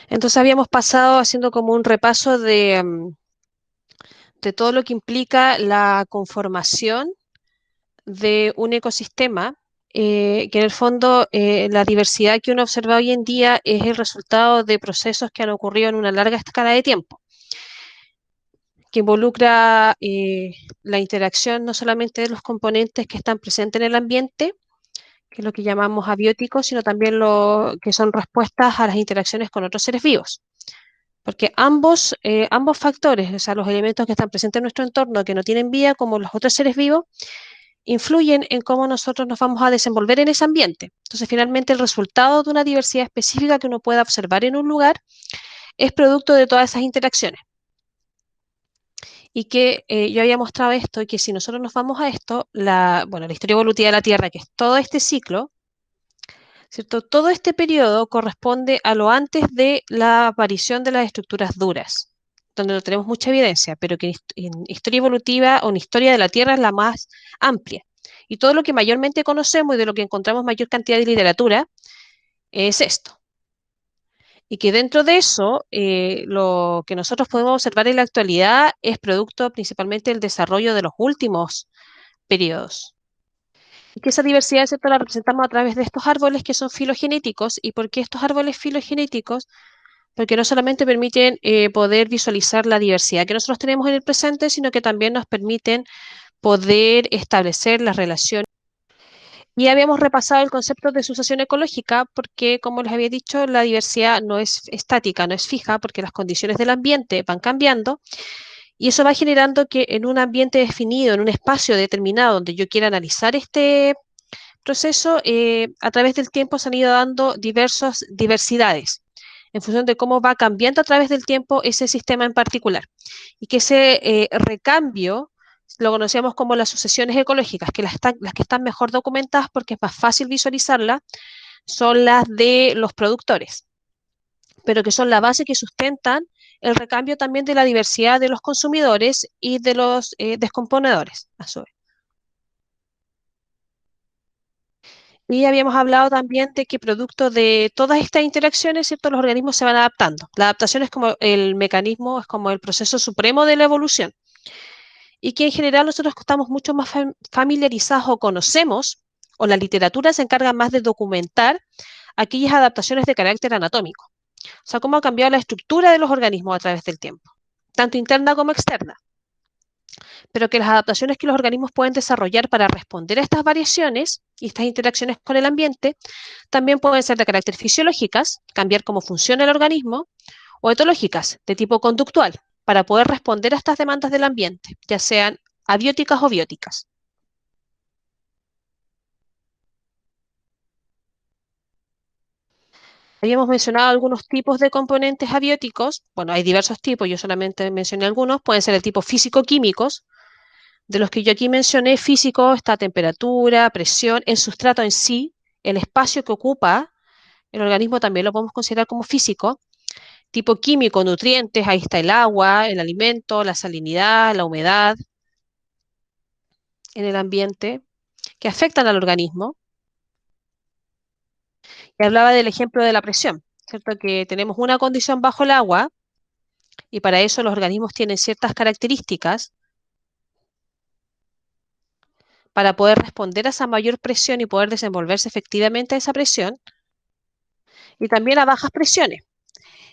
Entonces habíamos pasado haciendo como un repaso de todo lo que implica la conformación de un ecosistema, que en el fondo la diversidad que uno observa hoy en día es el resultado de procesos que han ocurrido en una larga escala de tiempo, que involucra la interacción no solamente de los componentes que están presentes en el ambiente, que es lo que llamamos abióticos, sino también lo que son respuestas a las interacciones con otros seres vivos. Porque ambos factores, o sea, los elementos que están presentes en nuestro entorno, que no tienen vida, como los otros seres vivos, influyen en cómo nosotros nos vamos a desenvolver en ese ambiente. Entonces, finalmente, el resultado de una diversidad específica que uno pueda observar en un lugar es producto de todas esas interacciones. Y que yo había mostrado esto, y que si nosotros nos vamos a esto, la historia evolutiva de la Tierra, que es todo este ciclo, ¿cierto? Todo este periodo corresponde a lo antes de la aparición de las estructuras duras, donde no tenemos mucha evidencia, pero que en historia evolutiva o en historia de la Tierra es la más amplia. Y todo lo que mayormente conocemos y de lo que encontramos mayor cantidad de literatura es esto. Y que dentro de eso, lo que nosotros podemos observar en la actualidad es producto principalmente del desarrollo de los últimos periodos. Y que esa diversidad, ¿cierto?, la representamos a través de estos árboles que son filogenéticos. ¿Y por qué estos árboles filogenéticos? Porque no solamente permiten poder visualizar la diversidad que nosotros tenemos en el presente, sino que también nos permiten poder establecer las relaciones. Y habíamos repasado el concepto de sucesión ecológica porque, como les había dicho, la diversidad no es estática, no es fija, porque las condiciones del ambiente van cambiando y eso va generando que en un ambiente definido, en un espacio determinado donde yo quiera analizar este proceso, a través del tiempo se han ido dando diversas diversidades en función de cómo va cambiando a través del tiempo ese sistema en particular. Y que ese recambio lo conocemos como las sucesiones ecológicas, que las que están mejor documentadas porque es más fácil visualizarlas, son las de los productores, pero que son la base que sustentan el recambio también de la diversidad de los consumidores y de los descomponedores, a su vez. Y habíamos hablado también de que producto de todas estas interacciones, ¿cierto?, los organismos se van adaptando. La adaptación es como el mecanismo, es como el proceso supremo de la evolución. Y que en general nosotros estamos mucho más familiarizados o conocemos, o la literatura se encarga más de documentar aquellas adaptaciones de carácter anatómico. O sea, cómo ha cambiado la estructura de los organismos a través del tiempo, tanto interna como externa, pero que las adaptaciones que los organismos pueden desarrollar para responder a estas variaciones y estas interacciones con el ambiente también pueden ser de carácter fisiológicas, cambiar cómo funciona el organismo, o etológicas, de tipo conductual, para poder responder a estas demandas del ambiente, ya sean abióticas o bióticas. Habíamos mencionado algunos tipos de componentes abióticos. Bueno, hay diversos tipos, yo solamente mencioné algunos. Pueden ser el tipo físico-químicos, de los que yo aquí mencioné. Físico está temperatura, presión, el sustrato en sí, el espacio que ocupa el organismo también lo podemos considerar como físico. Tipo químico, nutrientes, ahí está el agua, el alimento, la salinidad, la humedad en el ambiente, que afectan al organismo. Y hablaba del ejemplo de la presión, ¿cierto? Que tenemos una condición bajo el agua y para eso los organismos tienen ciertas características para poder responder a esa mayor presión y poder desenvolverse efectivamente a esa presión y también a bajas presiones.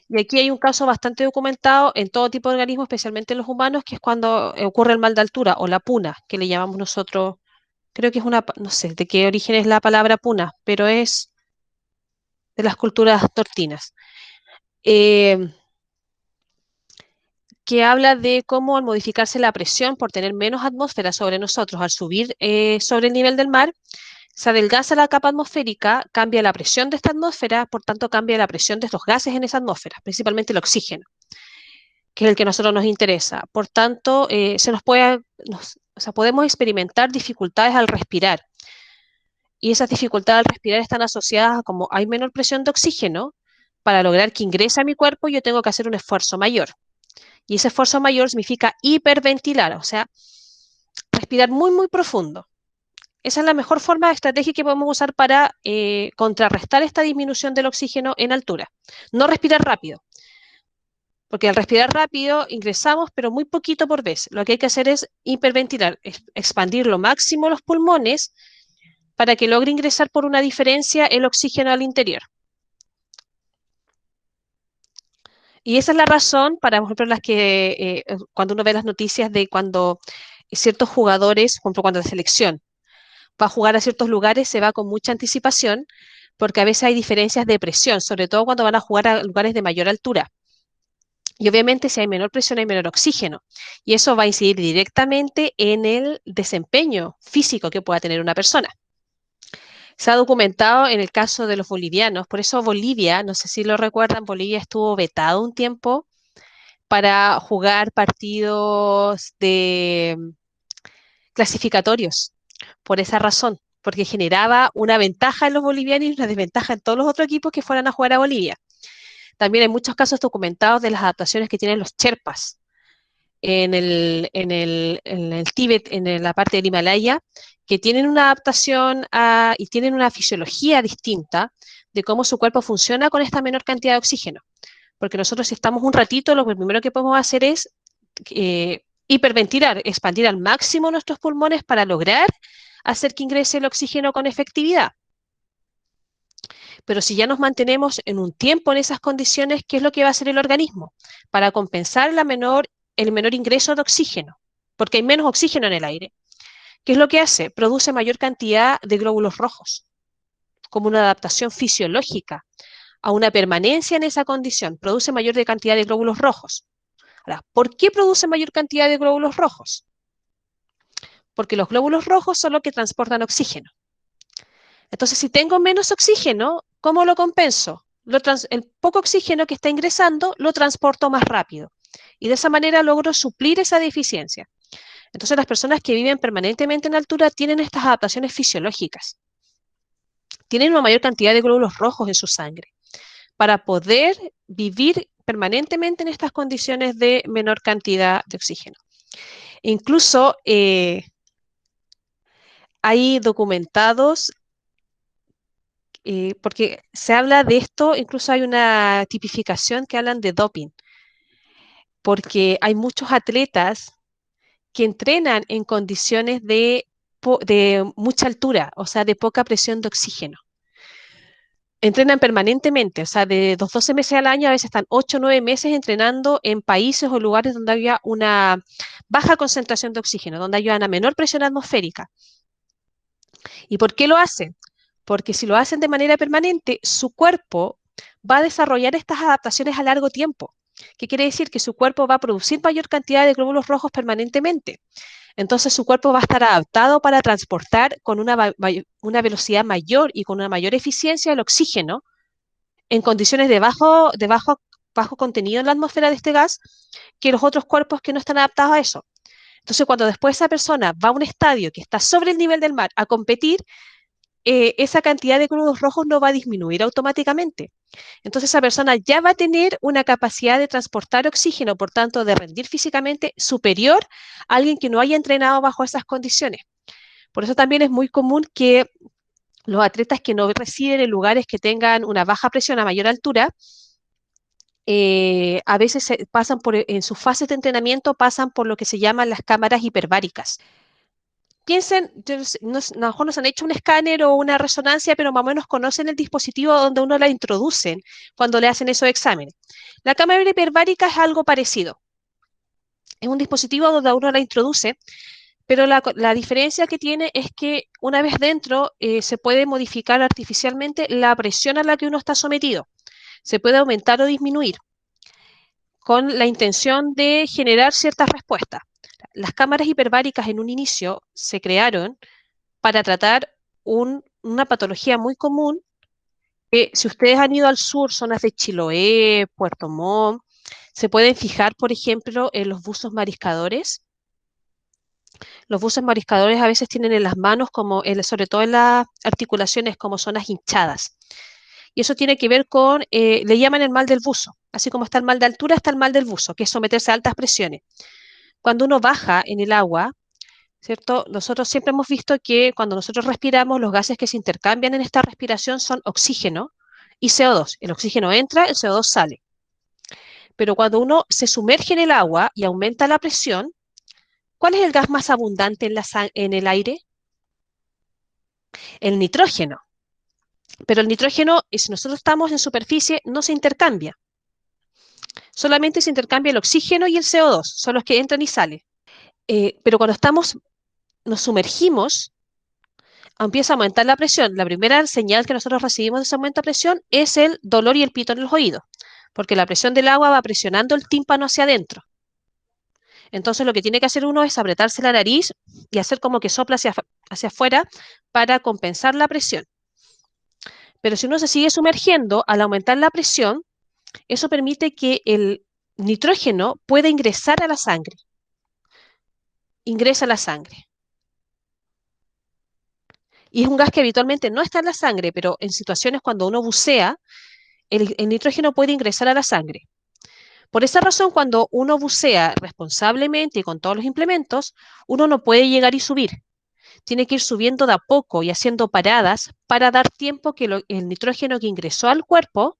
Y aquí hay un caso bastante documentado en todo tipo de organismos, especialmente en los humanos, que es cuando ocurre el mal de altura o la puna, que le llamamos nosotros. Creo que es no sé de qué origen es la palabra puna, pero es de las culturas tortinas. Eh, que habla de cómo al modificarse la presión por tener menos atmósfera sobre nosotros, al subir sobre el nivel del mar, se adelgaza la capa atmosférica, cambia la presión de esta atmósfera, por tanto cambia la presión de los gases en esa atmósfera, principalmente el oxígeno, que es el que a nosotros nos interesa. Por tanto, o sea, podemos experimentar dificultades al respirar. Y esas dificultades al respirar están asociadas a como hay menor presión de oxígeno, para lograr que ingrese a mi cuerpo yo tengo que hacer un esfuerzo mayor. Y ese esfuerzo mayor significa hiperventilar, o sea, respirar muy, muy profundo. Esa es la mejor forma de estrategia que podemos usar para contrarrestar esta disminución del oxígeno en altura. No respirar rápido, porque al respirar rápido ingresamos, pero muy poquito por vez. Lo que hay que hacer es hiperventilar, expandir lo máximo los pulmones para que logre ingresar por una diferencia el oxígeno al interior. Y esa es la razón para, por ejemplo, las que cuando uno ve las noticias de cuando ciertos jugadores, por ejemplo, cuando la selección va a jugar a ciertos lugares, se va con mucha anticipación, porque a veces hay diferencias de presión, sobre todo cuando van a jugar a lugares de mayor altura. Y obviamente si hay menor presión hay menor oxígeno. Y eso va a incidir directamente en el desempeño físico que pueda tener una persona. Se ha documentado en el caso de los bolivianos, por eso Bolivia, no sé si lo recuerdan, Bolivia estuvo vetado un tiempo para jugar partidos de clasificatorios, por esa razón, porque generaba una ventaja en los bolivianos y una desventaja en todos los otros equipos que fueran a jugar a Bolivia. También hay muchos casos documentados de las adaptaciones que tienen los Sherpas en el Tíbet, la parte del Himalaya, que tienen una adaptación y tienen una fisiología distinta de cómo su cuerpo funciona con esta menor cantidad de oxígeno. Porque nosotros si estamos un ratito, lo primero que podemos hacer es hiperventilar, expandir al máximo nuestros pulmones para lograr hacer que ingrese el oxígeno con efectividad. Pero si ya nos mantenemos en un tiempo en esas condiciones, ¿qué es lo que va a hacer el organismo? Para compensar el menor ingreso de oxígeno, porque hay menos oxígeno en el aire. ¿Qué es lo que hace? Produce mayor cantidad de glóbulos rojos, como una adaptación fisiológica a una permanencia en esa condición. Produce mayor cantidad de glóbulos rojos. Ahora, ¿por qué produce mayor cantidad de glóbulos rojos? Porque los glóbulos rojos son los que transportan oxígeno. Entonces, si tengo menos oxígeno, ¿cómo lo compenso? El poco oxígeno que está ingresando lo transporto más rápido. Y de esa manera logro suplir esa deficiencia. Entonces, las personas que viven permanentemente en altura tienen estas adaptaciones fisiológicas. Tienen una mayor cantidad de glóbulos rojos en su sangre para poder vivir permanentemente en estas condiciones de menor cantidad de oxígeno. Incluso hay documentados porque se habla de esto, incluso hay una tipificación que hablan de doping, porque hay muchos atletas que entrenan en condiciones de mucha altura, o sea, de poca presión de oxígeno. Entrenan permanentemente, o sea, de 12 meses al año, a veces están 8 o 9 meses entrenando en países o lugares donde había una baja concentración de oxígeno, donde haya una menor presión atmosférica. ¿Y por qué lo hacen? Porque si lo hacen de manera permanente, su cuerpo va a desarrollar estas adaptaciones a largo tiempo. ¿Qué quiere decir? Que su cuerpo va a producir mayor cantidad de glóbulos rojos permanentemente. Entonces su cuerpo va a estar adaptado para transportar con una velocidad mayor y con una mayor eficiencia el oxígeno en condiciones bajo contenido en la atmósfera de este gas que los otros cuerpos que no están adaptados a eso. Entonces cuando después esa persona va a un estadio que está sobre el nivel del mar a competir, esa cantidad de glóbulos rojos no va a disminuir automáticamente. Entonces esa persona ya va a tener una capacidad de transportar oxígeno, por tanto de rendir físicamente superior a alguien que no haya entrenado bajo esas condiciones. Por eso también es muy común que los atletas que no residen en lugares que tengan una baja presión a mayor altura, a veces en sus fases de entrenamiento pasan por lo que se llaman las cámaras hiperbáricas. Piensen, a lo mejor nos han hecho un escáner o una resonancia, pero más o menos conocen el dispositivo donde uno la introducen cuando le hacen esos exámenes. La cámara hiperbárica es algo parecido. Es un dispositivo donde uno la introduce, pero la diferencia que tiene es que una vez dentro se puede modificar artificialmente la presión a la que uno está sometido. Se puede aumentar o disminuir con la intención de generar ciertas respuestas. Las cámaras hiperbáricas en un inicio se crearon para tratar una patología muy común, que si ustedes han ido al sur, zonas de Chiloé, Puerto Montt, se pueden fijar, por ejemplo, en los buzos mariscadores. Los buzos mariscadores a veces tienen en las manos, sobre todo en las articulaciones, como zonas hinchadas. Y eso tiene que ver con, le llaman el mal del buzo. Así como está el mal de altura, está el mal del buzo, que es someterse a altas presiones. Cuando uno baja en el agua, ¿cierto? Nosotros siempre hemos visto que cuando nosotros respiramos, los gases que se intercambian en esta respiración son oxígeno y CO2. El oxígeno entra, el CO2 sale. Pero cuando uno se sumerge en el agua y aumenta la presión, ¿cuál es el gas más abundante en el aire? El nitrógeno. Pero el nitrógeno, si nosotros estamos en superficie, no se intercambia. Solamente se intercambia el oxígeno y el CO2, son los que entran y salen. Pero cuando nos sumergimos, empieza a aumentar la presión. La primera señal que nosotros recibimos de ese aumento de presión es el dolor y el pito en los oídos, porque la presión del agua va presionando el tímpano hacia adentro. Entonces lo que tiene que hacer uno es apretarse la nariz y hacer como que sopla hacia afuera para compensar la presión. Pero si uno se sigue sumergiendo, al aumentar la presión, eso permite que el nitrógeno pueda ingresar a la sangre. Ingresa a la sangre. Y es un gas que habitualmente no está en la sangre, pero en situaciones cuando uno bucea, el nitrógeno puede ingresar a la sangre. Por esa razón, cuando uno bucea responsablemente y con todos los implementos, uno no puede llegar y subir. Tiene que ir subiendo de a poco y haciendo paradas para dar tiempo que el nitrógeno que ingresó al cuerpo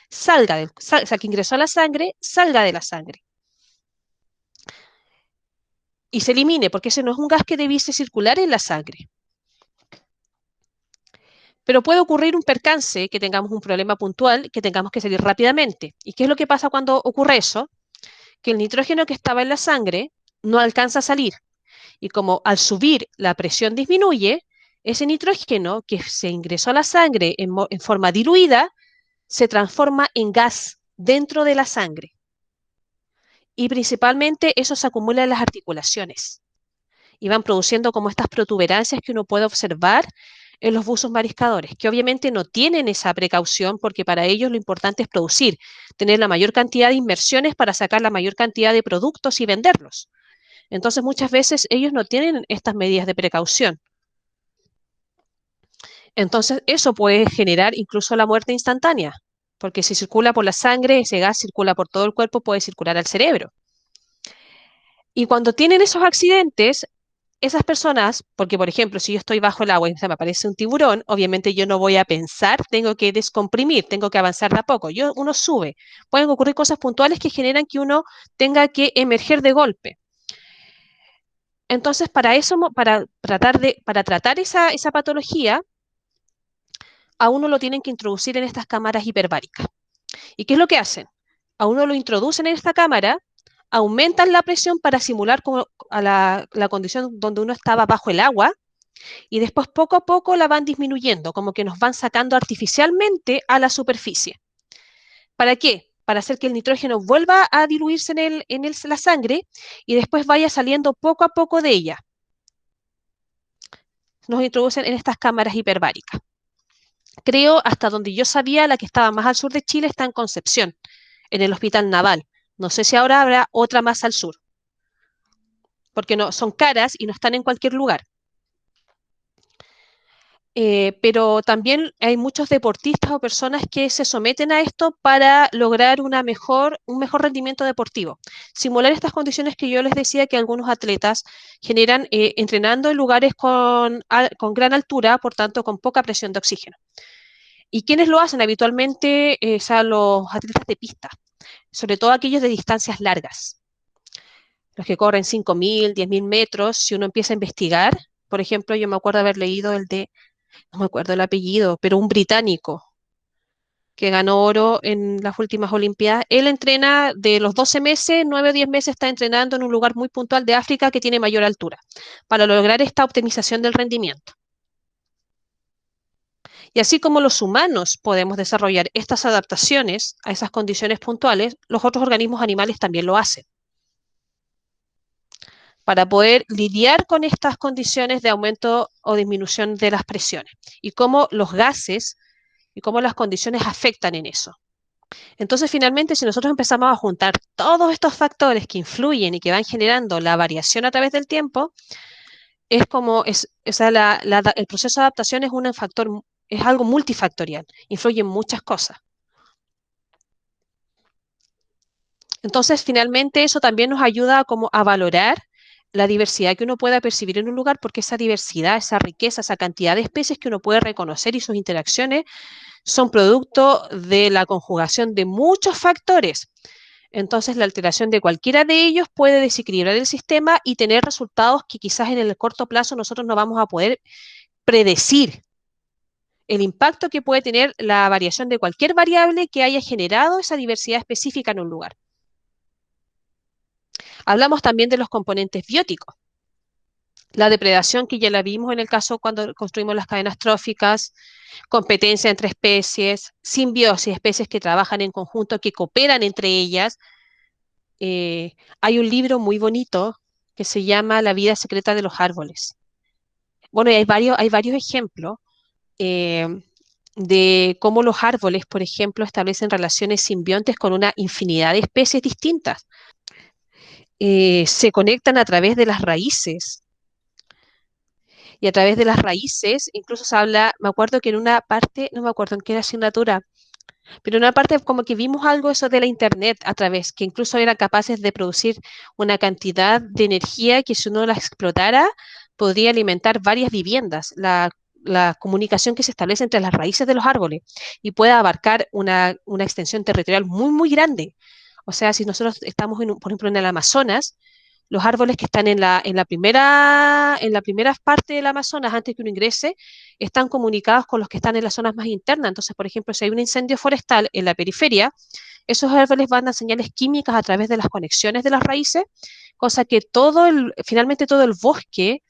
salga, o sea, que ingresó a la sangre, salga de la sangre. Y se elimine, porque ese no es un gas que debiese circular en la sangre. Pero puede ocurrir un percance, que tengamos un problema puntual, que tengamos que salir rápidamente. ¿Y qué es lo que pasa cuando ocurre eso? Que el nitrógeno que estaba en la sangre no alcanza a salir. Y como al subir la presión disminuye, ese nitrógeno que se ingresó a la sangre en forma diluida se transforma en gas dentro de la sangre. Y principalmente eso se acumula en las articulaciones. Y van produciendo como estas protuberancias que uno puede observar en los buzos mariscadores, que obviamente no tienen esa precaución porque para ellos lo importante es producir, tener la mayor cantidad de inversiones para sacar la mayor cantidad de productos y venderlos. Entonces muchas veces ellos no tienen estas medidas de precaución. Entonces eso puede generar incluso la muerte instantánea, porque si circula por la sangre, ese gas circula por todo el cuerpo, puede circular al cerebro. Y cuando tienen esos accidentes, esas personas, porque por ejemplo, si yo estoy bajo el agua y se me aparece un tiburón, obviamente yo no voy a pensar, tengo que descomprimir, tengo que avanzar de a poco. Uno sube. Pueden ocurrir cosas puntuales que generan que uno tenga que emerger de golpe. Entonces, para eso, para tratar esa patología, a uno lo tienen que introducir en estas cámaras hiperbáricas. ¿Y qué es lo que hacen? A uno lo introducen en esta cámara, aumentan la presión para simular como a la condición donde uno estaba bajo el agua y después poco a poco la van disminuyendo, como que nos van sacando artificialmente a la superficie. ¿Para qué? Para hacer que el nitrógeno vuelva a diluirse en la sangre y después vaya saliendo poco a poco de ella. Nos introducen en estas cámaras hiperbáricas. Creo, hasta donde yo sabía, la que estaba más al sur de Chile está en Concepción, en el Hospital Naval. No sé si ahora habrá otra más al sur, porque no, son caras y no están en cualquier lugar. Pero también hay muchos deportistas o personas que se someten a esto para lograr un mejor rendimiento deportivo. Simular estas condiciones que yo les decía que algunos atletas generan entrenando en lugares con gran altura, por tanto con poca presión de oxígeno. ¿Y quiénes lo hacen habitualmente? Son los atletas de pista, sobre todo aquellos de distancias largas. Los que corren 5.000, 10.000 metros, si uno empieza a investigar, por ejemplo, yo me acuerdo haber leído no me acuerdo el apellido, pero un británico que ganó oro en las últimas Olimpiadas. Él entrena de los 12 meses, 9 o 10 meses está entrenando en un lugar muy puntual de África que tiene mayor altura, para lograr esta optimización del rendimiento. Y así como los humanos podemos desarrollar estas adaptaciones a esas condiciones puntuales, los otros organismos animales también lo hacen para poder lidiar con estas condiciones de aumento o disminución de las presiones y cómo los gases y cómo las condiciones afectan en eso. Entonces, finalmente, si nosotros empezamos a juntar todos estos factores que influyen y que van generando la variación a través del tiempo, es como, o sea, el proceso de adaptación es algo multifactorial, influye en muchas cosas. Entonces, finalmente, eso también nos ayuda como a valorar la diversidad que uno pueda percibir en un lugar, porque esa diversidad, esa riqueza, esa cantidad de especies que uno puede reconocer y sus interacciones son producto de la conjugación de muchos factores. Entonces, la alteración de cualquiera de ellos puede desequilibrar el sistema y tener resultados que quizás en el corto plazo nosotros no vamos a poder predecir el impacto que puede tener la variación de cualquier variable que haya generado esa diversidad específica en un lugar. Hablamos también de los componentes bióticos. La depredación, que ya la vimos en el caso cuando construimos las cadenas tróficas, competencia entre especies, simbiosis, especies que trabajan en conjunto, que cooperan entre ellas. Hay un libro muy bonito que se llama La vida secreta de los árboles. Bueno, y hay varios ejemplos eh, de cómo los árboles, por ejemplo, establecen relaciones simbiontes con una infinidad de especies distintas. Se conectan a través de las raíces. Y a través de las raíces, incluso se habla, me acuerdo que en una parte, no me acuerdo en qué asignatura, pero en una parte como que vimos algo eso de la internet a través, que incluso eran capaces de producir una cantidad de energía que si uno la explotara, podría alimentar varias viviendas. La comunicación que se establece entre las raíces de los árboles y puede abarcar una extensión territorial muy, muy grande. O sea, si nosotros estamos, por ejemplo, en el Amazonas, los árboles que están en la primera parte del Amazonas, antes que uno ingrese, están comunicados con los que están en las zonas más internas. Entonces, por ejemplo, si hay un incendio forestal en la periferia, esos árboles van a dar señales químicas a través de las conexiones de las raíces, cosa que finalmente todo el bosque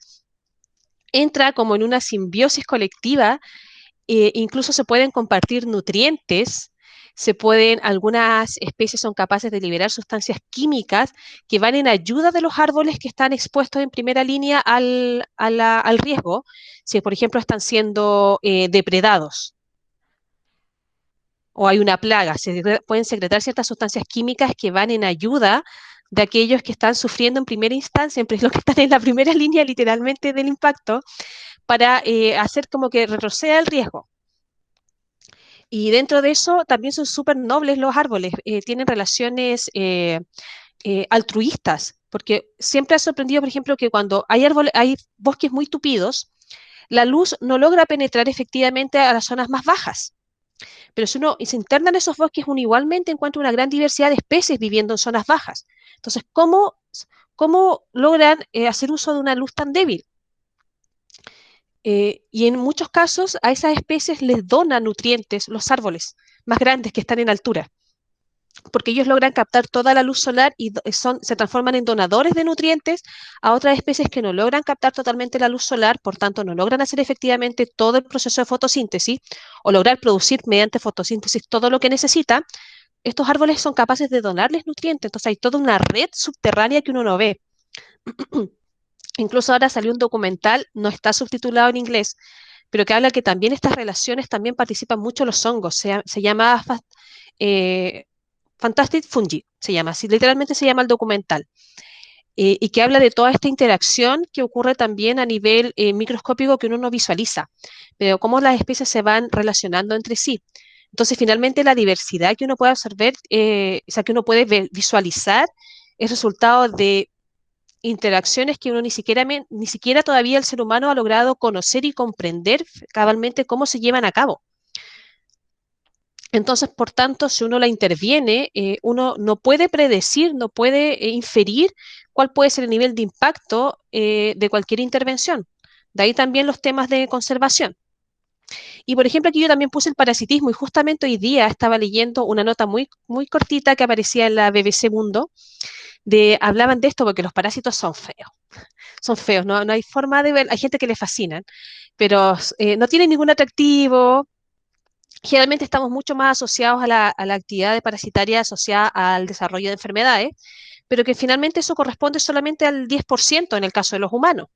entra como en una simbiosis colectiva. Incluso se pueden compartir nutrientes, algunas especies son capaces de liberar sustancias químicas que van en ayuda de los árboles que están expuestos en primera línea al riesgo, si por ejemplo están siendo depredados o hay una plaga, pueden secretar ciertas sustancias químicas que van en ayuda de aquellos que están sufriendo en primera instancia, siempre los que están en la primera línea literalmente del impacto, para hacer como que retroceda el riesgo. Y dentro de eso también son súper nobles los árboles, tienen relaciones altruistas, porque siempre ha sorprendido, por ejemplo, que cuando hay bosques muy tupidos, la luz no logra penetrar efectivamente a las zonas más bajas. Pero si uno se interna en esos bosques, uno igualmente encuentra una gran diversidad de especies viviendo en zonas bajas. Entonces, ¿cómo logran hacer uso de una luz tan débil? Y en muchos casos a esas especies les donan nutrientes los árboles más grandes que están en altura, porque ellos logran captar toda la luz solar y se transforman en donadores de nutrientes a otras especies que no logran captar totalmente la luz solar, por tanto no logran hacer efectivamente todo el proceso de fotosíntesis o lograr producir mediante fotosíntesis todo lo que necesita. Estos árboles son capaces de donarles nutrientes, entonces hay toda una red subterránea que uno no ve. Incluso ahora salió un documental, no está subtitulado en inglés, pero que habla que también estas relaciones también participan mucho los hongos. Se llama eh, Fantastic Fungi, se llama así, literalmente se llama el documental. Y que habla de toda esta interacción que ocurre también a nivel microscópico que uno no visualiza, pero cómo las especies se van relacionando entre sí. Entonces, finalmente, la diversidad que uno puede observar, o sea, que uno puede visualizar, es resultado de interacciones que uno ni siquiera todavía el ser humano ha logrado conocer y comprender cabalmente cómo se llevan a cabo. Entonces, por tanto, si uno la interviene, uno no puede predecir, no puede inferir cuál puede ser el nivel de impacto de cualquier intervención. De ahí también los temas de conservación. Y por ejemplo, aquí yo también puse el parasitismo y justamente hoy día estaba leyendo una nota muy, muy cortita que aparecía en la BBC Mundo, hablaban de esto porque los parásitos son feos, no hay forma de ver, hay gente que les fascinan, pero no tienen ningún atractivo. Generalmente estamos mucho más asociados a la actividad parasitaria asociada al desarrollo de enfermedades, pero que finalmente eso corresponde solamente al 10% en el caso de los humanos.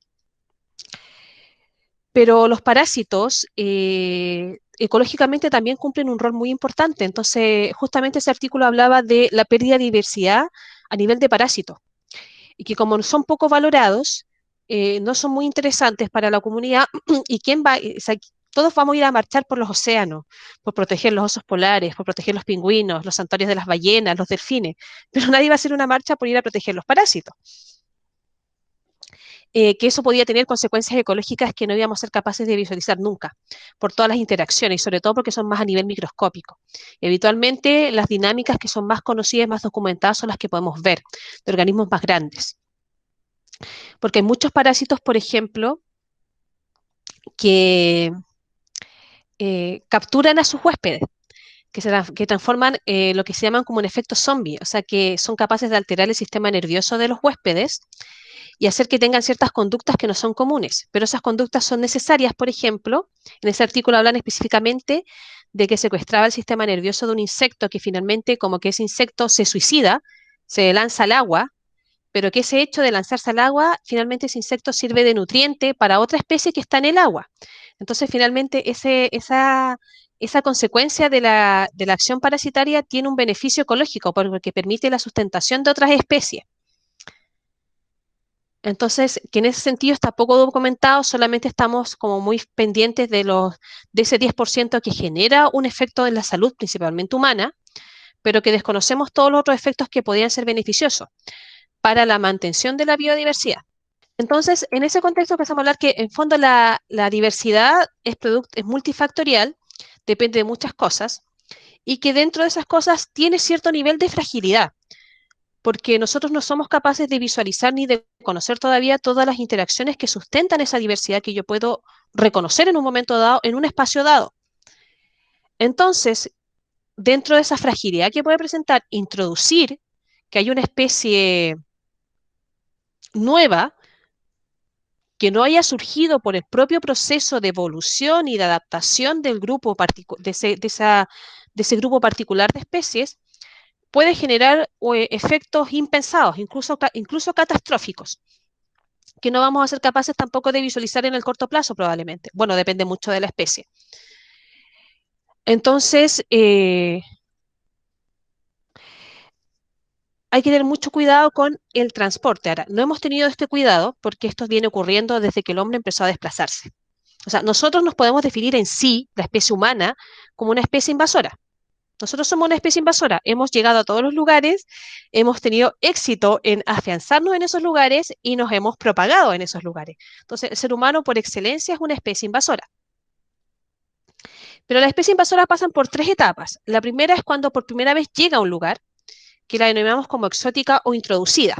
Pero los parásitos ecológicamente también cumplen un rol muy importante. Entonces, justamente ese artículo hablaba de la pérdida de diversidad a nivel de parásitos y que como son poco valorados, no son muy interesantes para la comunidad y quién va, o sea, todos vamos a ir a marchar por los océanos, por proteger los osos polares, por proteger los pingüinos, los santuarios de las ballenas, los delfines, pero nadie va a hacer una marcha por ir a proteger los parásitos. que eso podía tener consecuencias ecológicas que no íbamos a ser capaces de visualizar nunca, por todas las interacciones y sobre todo porque son más a nivel microscópico. Habitualmente las dinámicas que son más conocidas y más documentadas son las que podemos ver de organismos más grandes. Porque hay muchos parásitos, por ejemplo, que capturan a sus huéspedes, que transforman lo que se llaman como un efecto zombie, o sea, que son capaces de alterar el sistema nervioso de los huéspedes y hacer que tengan ciertas conductas que no son comunes, pero esas conductas son necesarias, por ejemplo, en ese artículo hablan específicamente de que secuestraba el sistema nervioso de un insecto que finalmente, como que ese insecto se suicida, se lanza al agua, pero que ese hecho de lanzarse al agua, finalmente ese insecto sirve de nutriente para otra especie que está en el agua. Entonces, finalmente, esa consecuencia de la acción parasitaria tiene un beneficio ecológico porque permite la sustentación de otras especies. Entonces, que en ese sentido está poco documentado, solamente estamos como muy pendientes de ese 10% que genera un efecto en la salud, principalmente humana, pero que desconocemos todos los otros efectos que podrían ser beneficiosos para la mantención de la biodiversidad. Entonces, en ese contexto empezamos a hablar que en fondo la diversidad es multifactorial, depende de muchas cosas, y que dentro de esas cosas tiene cierto nivel de fragilidad, porque nosotros no somos capaces de visualizar ni de conocer todavía todas las interacciones que sustentan esa diversidad que yo puedo reconocer en un momento dado, en un espacio dado. Entonces, dentro de esa fragilidad que puede presentar, introducir que hay una especie nueva que no haya surgido por el propio proceso de evolución y de adaptación del grupo de ese grupo particular de especies, puede generar efectos impensados, incluso catastróficos, que no vamos a ser capaces tampoco de visualizar en el corto plazo probablemente. Bueno, depende mucho de la especie. Entonces, hay que tener mucho cuidado con el transporte. Ahora, no hemos tenido este cuidado porque esto viene ocurriendo desde que el hombre empezó a desplazarse. O sea, nosotros nos podemos definir en sí, la especie humana, como una especie invasora. Nosotros somos una especie invasora. Hemos llegado a todos los lugares, hemos tenido éxito en afianzarnos en esos lugares y nos hemos propagado en esos lugares. Entonces, el ser humano por excelencia es una especie invasora. Pero las especies invasoras pasan por tres etapas. La primera es cuando por primera vez llega a un lugar, que la denominamos como exótica o introducida,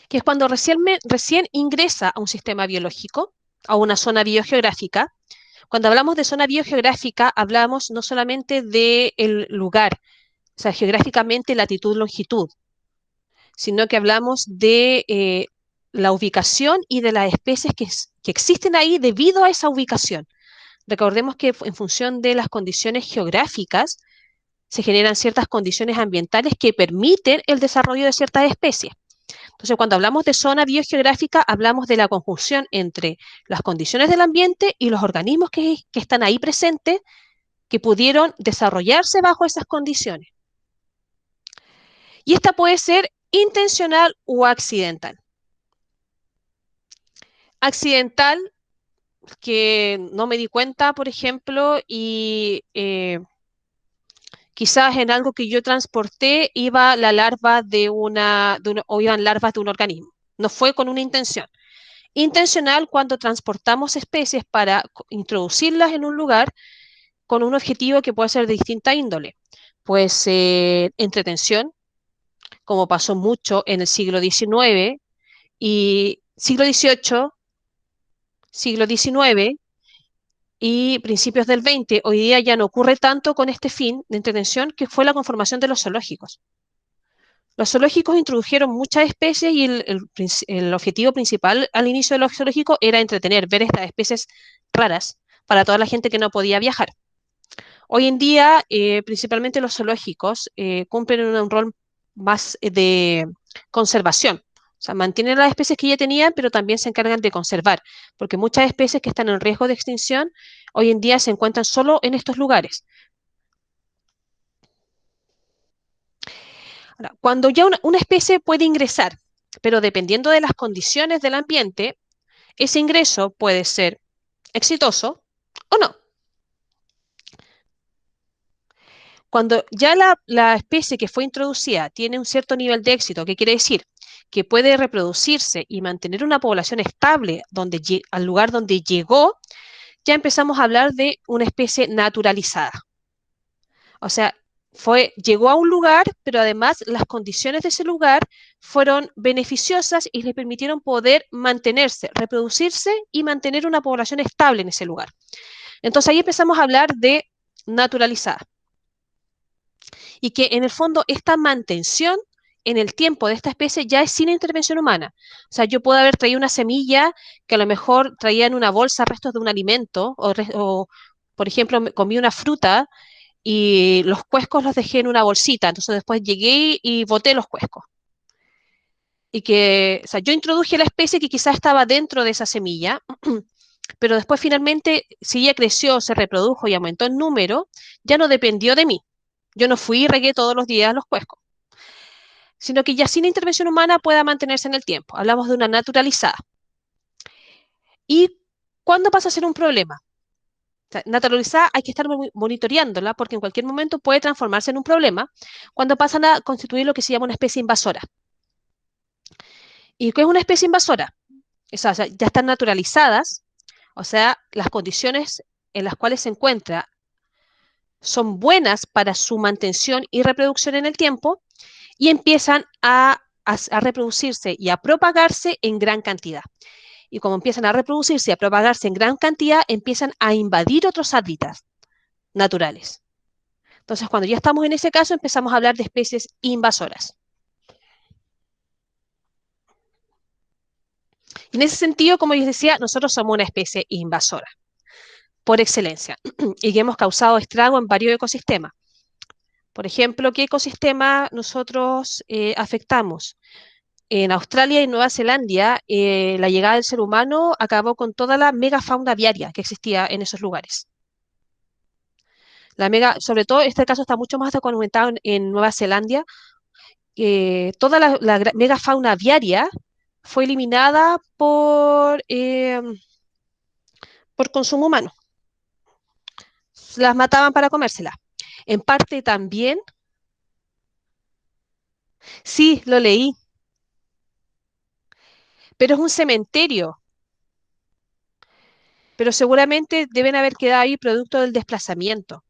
que es cuando recién ingresa a un sistema biológico, a una zona biogeográfica. Cuando hablamos de zona biogeográfica, hablamos no solamente del lugar, o sea, geográficamente latitud, longitud, sino que hablamos de la ubicación y de las especies que existen ahí debido a esa ubicación. Recordemos que en función de las condiciones geográficas se generan ciertas condiciones ambientales que permiten el desarrollo de ciertas especies. Entonces, cuando hablamos de zona biogeográfica, hablamos de la conjunción entre las condiciones del ambiente y los organismos que están ahí presentes que pudieron desarrollarse bajo esas condiciones. Y esta puede ser intencional o accidental. Accidental, que no me di cuenta, por ejemplo, y quizás en algo que yo transporté iba la larva o iban larvas de un organismo. No fue con una intención. Intencional cuando transportamos especies para introducirlas en un lugar con un objetivo que puede ser de distinta índole. Pues entretención, como pasó mucho en el siglo XIX y siglo XIX y principios del XX. Hoy día ya no ocurre tanto con este fin de entretención que fue la conformación de los zoológicos. Los zoológicos introdujeron muchas especies y el objetivo principal al inicio de los zoológicos era entretener, ver estas especies raras para toda la gente que no podía viajar. Hoy en día, principalmente los zoológicos cumplen un rol más de conservación. O sea, mantienen las especies que ya tenían, pero también se encargan de conservar, porque muchas especies que están en riesgo de extinción hoy en día se encuentran solo en estos lugares. Ahora, cuando ya una especie puede ingresar, pero dependiendo de las condiciones del ambiente, ese ingreso puede ser exitoso o no. Cuando ya la especie que fue introducida tiene un cierto nivel de éxito, ¿qué quiere decir? que puede reproducirse y mantener una población estable al lugar donde llegó, ya empezamos a hablar de una especie naturalizada. O sea, llegó a un lugar, pero además las condiciones de ese lugar fueron beneficiosas y le permitieron poder mantenerse, reproducirse y mantener una población estable en ese lugar. Entonces ahí empezamos a hablar de naturalizada. Y que en el fondo esta mantención en el tiempo de esta especie ya es sin intervención humana. O sea, yo puedo haber traído una semilla que a lo mejor traía en una bolsa restos de un alimento o por ejemplo, comí una fruta y los cuescos los dejé en una bolsita, entonces después llegué y boté los cuescos. Y que, o sea, yo introduje la especie que quizás estaba dentro de esa semilla, pero después finalmente, si ella creció, se reprodujo y aumentó en número, ya no dependió de mí. Yo no fui y regué todos los días los cuescos, sino que ya sin intervención humana pueda mantenerse en el tiempo. Hablamos de una naturalizada. ¿Y cuándo pasa a ser un problema? O sea, naturalizada hay que estar monitoreándola porque en cualquier momento puede transformarse en un problema cuando pasan a constituir lo que se llama una especie invasora. ¿Y qué es una especie invasora? O sea, ya están naturalizadas, o sea, las condiciones en las cuales se encuentra son buenas para su mantención y reproducción en el tiempo y empiezan a reproducirse y a propagarse en gran cantidad. Y como empiezan a reproducirse y a propagarse en gran cantidad, empiezan a invadir otros hábitats naturales. Entonces, cuando ya estamos en ese caso, empezamos a hablar de especies invasoras. Y en ese sentido, como les decía, nosotros somos una especie invasora, por excelencia, y que hemos causado estrago en varios ecosistemas. Por ejemplo, ¿qué ecosistema nosotros afectamos? En Australia y Nueva Zelanda, la llegada del ser humano acabó con toda la megafauna aviaria que existía en esos lugares. Sobre todo, este caso está mucho más documentado en Nueva Zelanda. Toda la megafauna aviaria fue eliminada por consumo humano. Las mataban para comérselas. En parte también, sí, lo leí, pero es un cementerio. Pero seguramente deben haber quedado ahí producto del desplazamiento.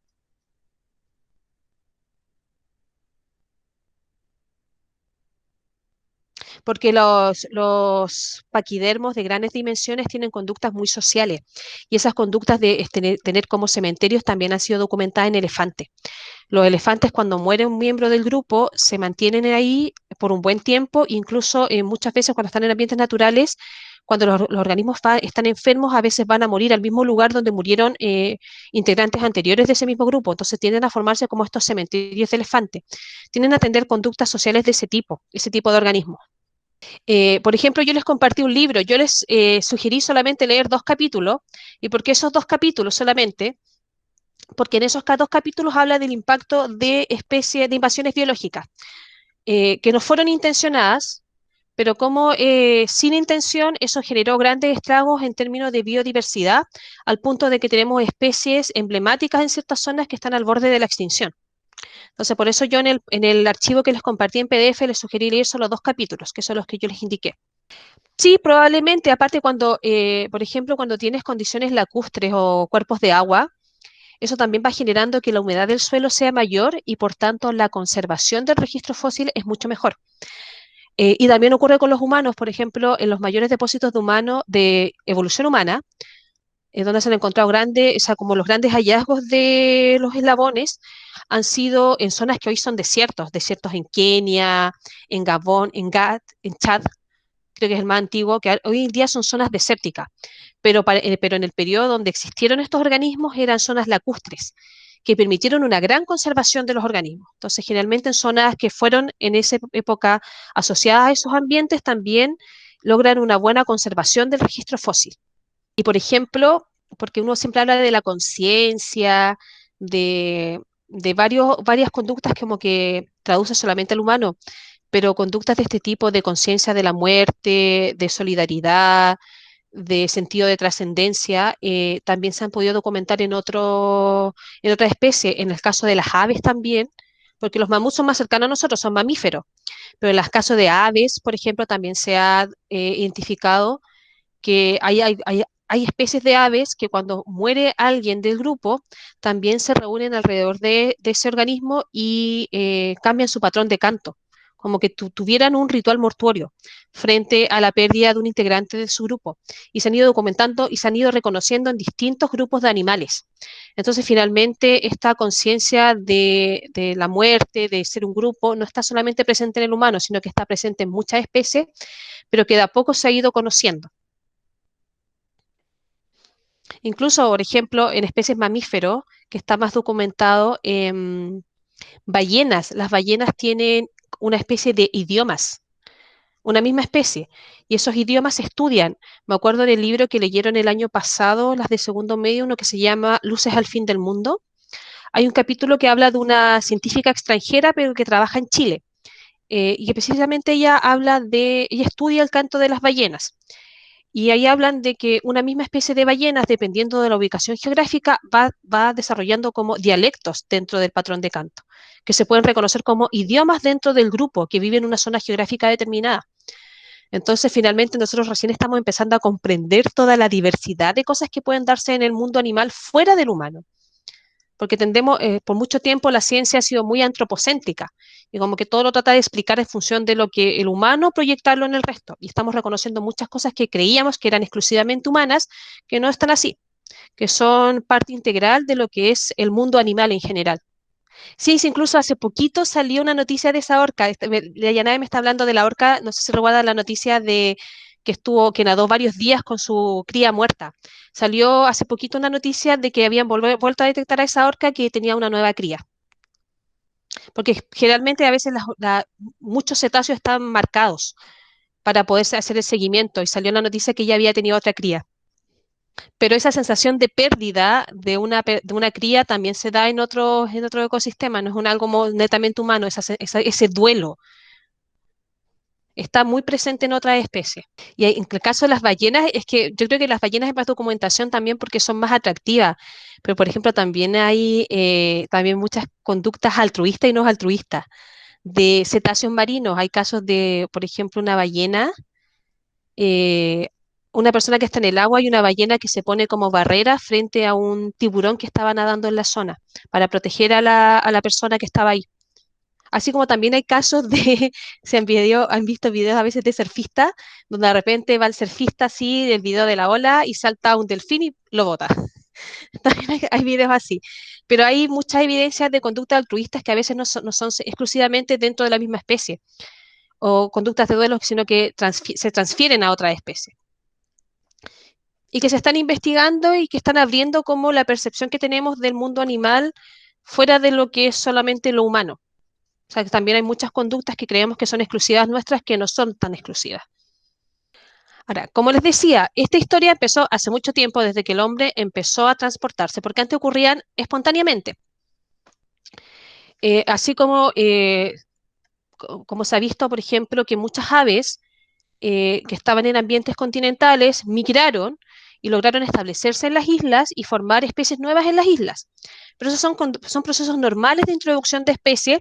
Porque los paquidermos de grandes dimensiones tienen conductas muy sociales y esas conductas de tener como cementerios también han sido documentadas en elefantes. Los elefantes cuando muere un miembro del grupo se mantienen ahí por un buen tiempo, incluso muchas veces cuando están en ambientes naturales, cuando los organismos están enfermos, a veces van a morir al mismo lugar donde murieron integrantes anteriores de ese mismo grupo. Entonces tienden a formarse como estos cementerios de elefantes. Tienden a atender conductas sociales de ese tipo de organismos. Por ejemplo, yo les compartí un libro, yo les sugerí solamente leer 2 capítulos. ¿Y por qué esos 2 capítulos solamente? Porque en esos 2 capítulos habla del impacto de especies, de invasiones biológicas, que no fueron intencionadas, pero como sin intención eso generó grandes estragos en términos de biodiversidad, al punto de que tenemos especies emblemáticas en ciertas zonas que están al borde de la extinción. Entonces, por eso yo en el archivo que les compartí en PDF les sugerí leer solo 2 capítulos, que son los que yo les indiqué. Sí, probablemente, aparte cuando, por ejemplo, cuando tienes condiciones lacustres o cuerpos de agua, eso también va generando que la humedad del suelo sea mayor y por tanto la conservación del registro fósil es mucho mejor. Y también ocurre con los humanos, por ejemplo, en los mayores depósitos de humanos de evolución humana, donde se han encontrado grandes, o sea, como los grandes hallazgos de los eslabones han sido en zonas que hoy son desiertos en Kenia, en Gabón, en Chad, creo que es el más antiguo, que hoy en día son zonas desérticas, pero en el periodo donde existieron estos organismos eran zonas lacustres, que permitieron una gran conservación de los organismos. Entonces, generalmente en zonas que fueron en esa época asociadas a esos ambientes, también logran una buena conservación del registro fósil. Y, por ejemplo, porque uno siempre habla de la conciencia, de varias conductas como que traduce solamente al humano, pero conductas de este tipo de conciencia de la muerte, de solidaridad, de sentido de trascendencia, también se han podido documentar en otras especies. En el caso de las aves también, porque los mamuts son más cercanos a nosotros, son mamíferos, pero en los casos de aves, por ejemplo, también se ha identificado que hay especies de aves que cuando muere alguien del grupo, también se reúnen alrededor de ese organismo y cambian su patrón de canto, como que tuvieran un ritual mortuorio frente a la pérdida de un integrante de su grupo. Y se han ido documentando y se han ido reconociendo en distintos grupos de animales. Entonces, finalmente, esta conciencia de la muerte, de ser un grupo, no está solamente presente en el humano, sino que está presente en muchas especies, pero que de a poco se ha ido conociendo. Incluso, por ejemplo, en especies mamíferos, que está más documentado, ballenas. Las ballenas tienen una especie de idiomas, una misma especie, y esos idiomas se estudian. Me acuerdo del libro que leyeron el año pasado, las de segundo medio, uno que se llama Luces al fin del mundo. Hay un capítulo que habla de una científica extranjera, pero que trabaja en Chile, y que precisamente ella estudia el canto de las ballenas. Y ahí hablan de que una misma especie de ballenas, dependiendo de la ubicación geográfica, va desarrollando como dialectos dentro del patrón de canto, que se pueden reconocer como idiomas dentro del grupo que vive en una zona geográfica determinada. Entonces, finalmente, nosotros recién estamos empezando a comprender toda la diversidad de cosas que pueden darse en el mundo animal fuera del humano, porque tendemos, por mucho tiempo la ciencia ha sido muy antropocéntrica y como que todo lo trata de explicar en función de lo que el humano proyectarlo en el resto. Y estamos reconociendo muchas cosas que creíamos que eran exclusivamente humanas, que no están así, que son parte integral de lo que es el mundo animal en general. Sí, sí, incluso hace poquito salió una noticia de esa orca. La Yanade me está hablando de la orca, no sé si recuerda la noticia de que nadó varios días con su cría muerta. Salió hace poquito una noticia de que habían vuelto a detectar a esa orca que tenía una nueva cría. Porque generalmente a veces muchos cetáceos están marcados para poder hacer el seguimiento y salió la noticia que ya había tenido otra cría. Pero esa sensación de pérdida de una cría también se da en otro ecosistema, no es algo netamente humano, ese duelo está muy presente en otras especies. Y en el caso de las ballenas, es que yo creo que las ballenas hay más documentación también porque son más atractivas, pero por ejemplo también hay también muchas conductas altruistas y no altruistas de cetáceos marinos. Hay casos de, por ejemplo, una ballena, eh, una persona que está en el agua y una ballena que se pone como barrera frente a un tiburón que estaba nadando en la zona para proteger a la persona que estaba ahí. Así como también hay casos de, han visto videos a veces de surfistas, donde de repente va el surfista así, del video de la ola, y salta un delfín y lo bota. También hay videos así. Pero hay muchas evidencias de conductas altruistas que a veces no son exclusivamente dentro de la misma especie, o conductas de duelo, sino que se transfieren a otra especie. Y que se están investigando y que están abriendo como la percepción que tenemos del mundo animal fuera de lo que es solamente lo humano. O sea, que también hay muchas conductas que creemos que son exclusivas nuestras que no son tan exclusivas. Ahora, como les decía, esta historia empezó hace mucho tiempo, desde que el hombre empezó a transportarse, porque antes ocurrían espontáneamente. Así como, como se ha visto, por ejemplo, que muchas aves que estaban en ambientes continentales migraron y lograron establecerse en las islas y formar especies nuevas en las islas. Pero esos son procesos normales de introducción de especies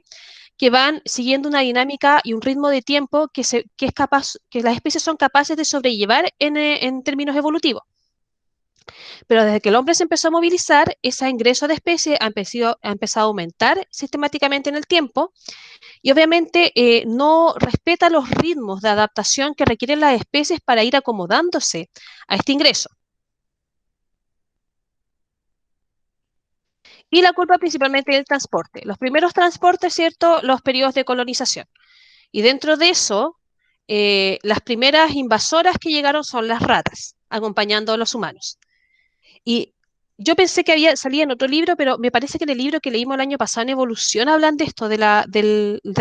que van siguiendo una dinámica y un ritmo de tiempo que las especies son capaces de sobrellevar en términos evolutivos. Pero desde que el hombre se empezó a movilizar, ese ingreso de especies ha empezado a aumentar sistemáticamente en el tiempo y obviamente no respeta los ritmos de adaptación que requieren las especies para ir acomodándose a este ingreso. Y la culpa principalmente del transporte. Los primeros transportes, ¿cierto? Los periodos de colonización. Y dentro de eso, las primeras invasoras que llegaron son las ratas, acompañando a los humanos. Y yo pensé que salía en otro libro, pero me parece que en el libro que leímos el año pasado en Evolución hablan de esto, de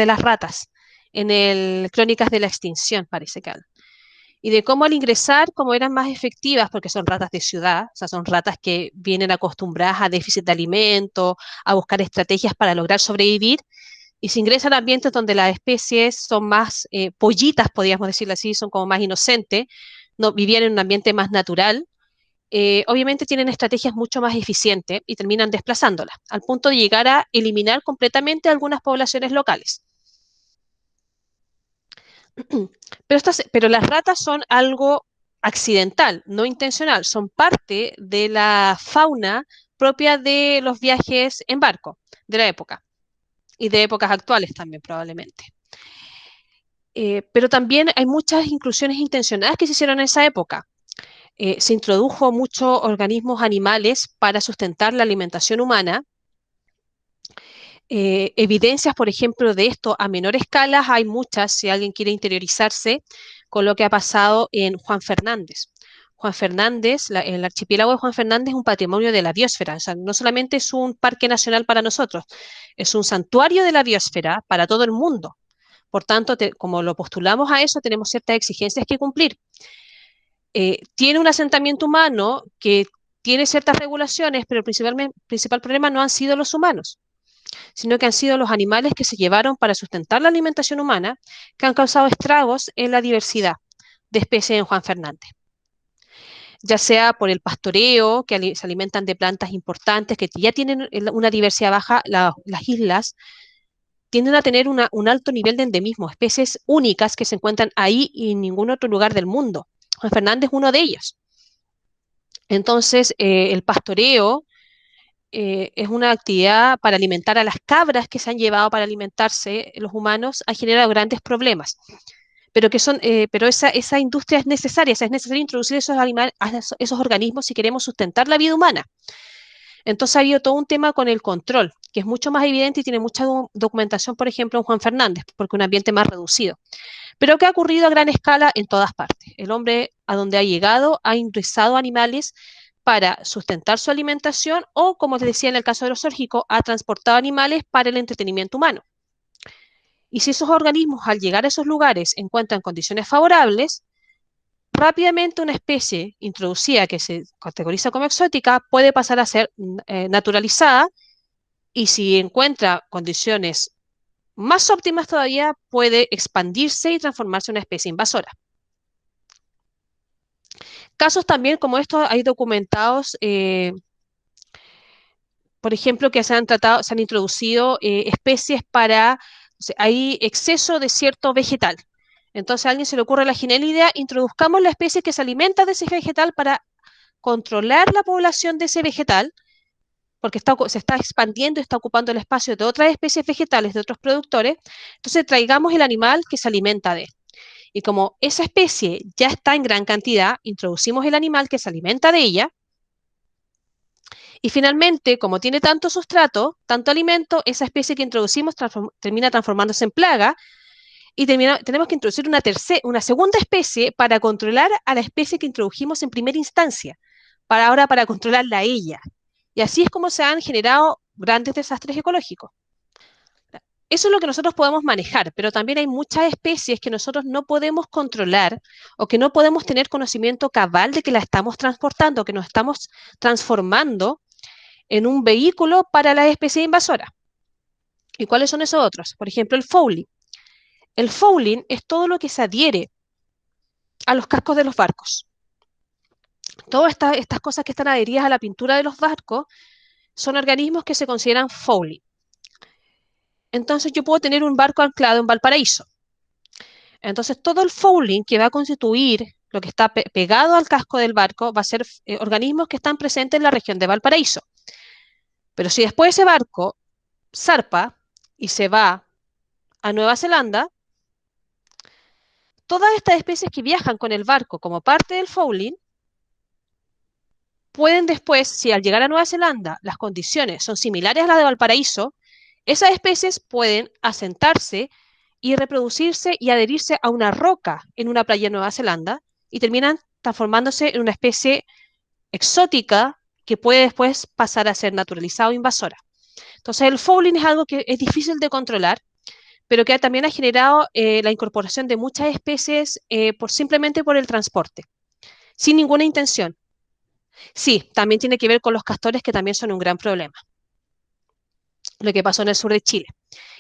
las ratas, en el Crónicas de la Extinción, parece que hablan. Y de cómo al ingresar, como eran más efectivas, porque son ratas de ciudad, o sea, son ratas que vienen acostumbradas a déficit de alimento, a buscar estrategias para lograr sobrevivir, y se ingresan a ambientes donde las especies son más pollitas, podríamos decirlo así, son como más inocentes, no, vivían en un ambiente más natural, obviamente tienen estrategias mucho más eficientes y terminan desplazándolas, al punto de llegar a eliminar completamente algunas poblaciones locales. Pero las ratas son algo accidental, no intencional, son parte de la fauna propia de los viajes en barco de la época y de épocas actuales también probablemente. Pero también hay muchas inclusiones intencionadas que se hicieron en esa época. Se introdujo muchos organismos animales para sustentar la alimentación humana. Evidencias, por ejemplo, de esto a menor escala hay muchas, si alguien quiere interiorizarse con lo que ha pasado en Juan Fernández. Juan Fernández, el archipiélago de Juan Fernández es un patrimonio de la biosfera, o sea, no solamente es un parque nacional para nosotros, es un santuario de la biosfera para todo el mundo. Por tanto, como lo postulamos a eso, tenemos ciertas exigencias que cumplir. Tiene un asentamiento humano que tiene ciertas regulaciones, pero el principal problema no han sido los humanos, sino que han sido los animales que se llevaron para sustentar la alimentación humana, que han causado estragos en la diversidad de especies en Juan Fernández. Ya sea por el pastoreo, que se alimentan de plantas importantes, que ya tienen una diversidad baja, las islas tienden a tener un alto nivel de endemismo, especies únicas que se encuentran ahí y en ningún otro lugar del mundo. Juan Fernández es uno de ellos. Entonces, el pastoreo es una actividad para alimentar a las cabras que se han llevado para alimentarse los humanos, ha generado grandes problemas. Pero esa industria es necesaria, es necesario introducir esos organismos si queremos sustentar la vida humana. Entonces ha habido todo un tema con el control, que es mucho más evidente y tiene mucha documentación, por ejemplo, en Juan Fernández, porque es un ambiente más reducido. Pero que ha ocurrido a gran escala en todas partes. El hombre a donde ha llegado ha ingresado animales para sustentar su alimentación o, como les decía en el caso de los zoológicos, ha transportado animales para el entretenimiento humano. Y si esos organismos al llegar a esos lugares encuentran condiciones favorables, rápidamente una especie introducida que se categoriza como exótica puede pasar a ser naturalizada y si encuentra condiciones más óptimas todavía puede expandirse y transformarse en una especie invasora. Casos también como estos hay documentados, por ejemplo, que se han introducido especies para, o sea, hay exceso de cierto vegetal. Entonces a alguien se le ocurre la genial idea, introduzcamos la especie que se alimenta de ese vegetal para controlar la población de ese vegetal, porque se está expandiendo y está ocupando el espacio de otras especies vegetales, de otros productores. Entonces traigamos el animal que se alimenta de. Y como esa especie ya está en gran cantidad, introducimos el animal que se alimenta de ella. Y finalmente, como tiene tanto sustrato, tanto alimento, esa especie que introducimos termina transformándose en plaga y tenemos que introducir una segunda especie para controlar a la especie que introdujimos en primera instancia, para controlarla a ella. Y así es como se han generado grandes desastres ecológicos. Eso es lo que nosotros podemos manejar, pero también hay muchas especies que nosotros no podemos controlar o que no podemos tener conocimiento cabal de que la estamos transportando, que nos estamos transformando en un vehículo para la especie invasora. ¿Y cuáles son esos otros? Por ejemplo, el fouling. El fouling es todo lo que se adhiere a los cascos de los barcos. Todas estas cosas que están adheridas a la pintura de los barcos son organismos que se consideran fouling. Entonces yo puedo tener un barco anclado en Valparaíso. Entonces todo el fouling que va a constituir lo que está pegado al casco del barco va a ser organismos que están presentes en la región de Valparaíso. Pero si después ese barco zarpa y se va a Nueva Zelanda, todas estas especies que viajan con el barco como parte del fouling pueden después, si al llegar a Nueva Zelanda las condiciones son similares a las de Valparaíso, esas especies pueden asentarse y reproducirse y adherirse a una roca en una playa de Nueva Zelanda y terminan transformándose en una especie exótica que puede después pasar a ser naturalizada o invasora. Entonces el fouling es algo que es difícil de controlar, pero que también ha generado la incorporación de muchas especies simplemente por el transporte, sin ninguna intención. Sí, también tiene que ver con los castores, que también son un gran problema, lo que pasó en el sur de Chile.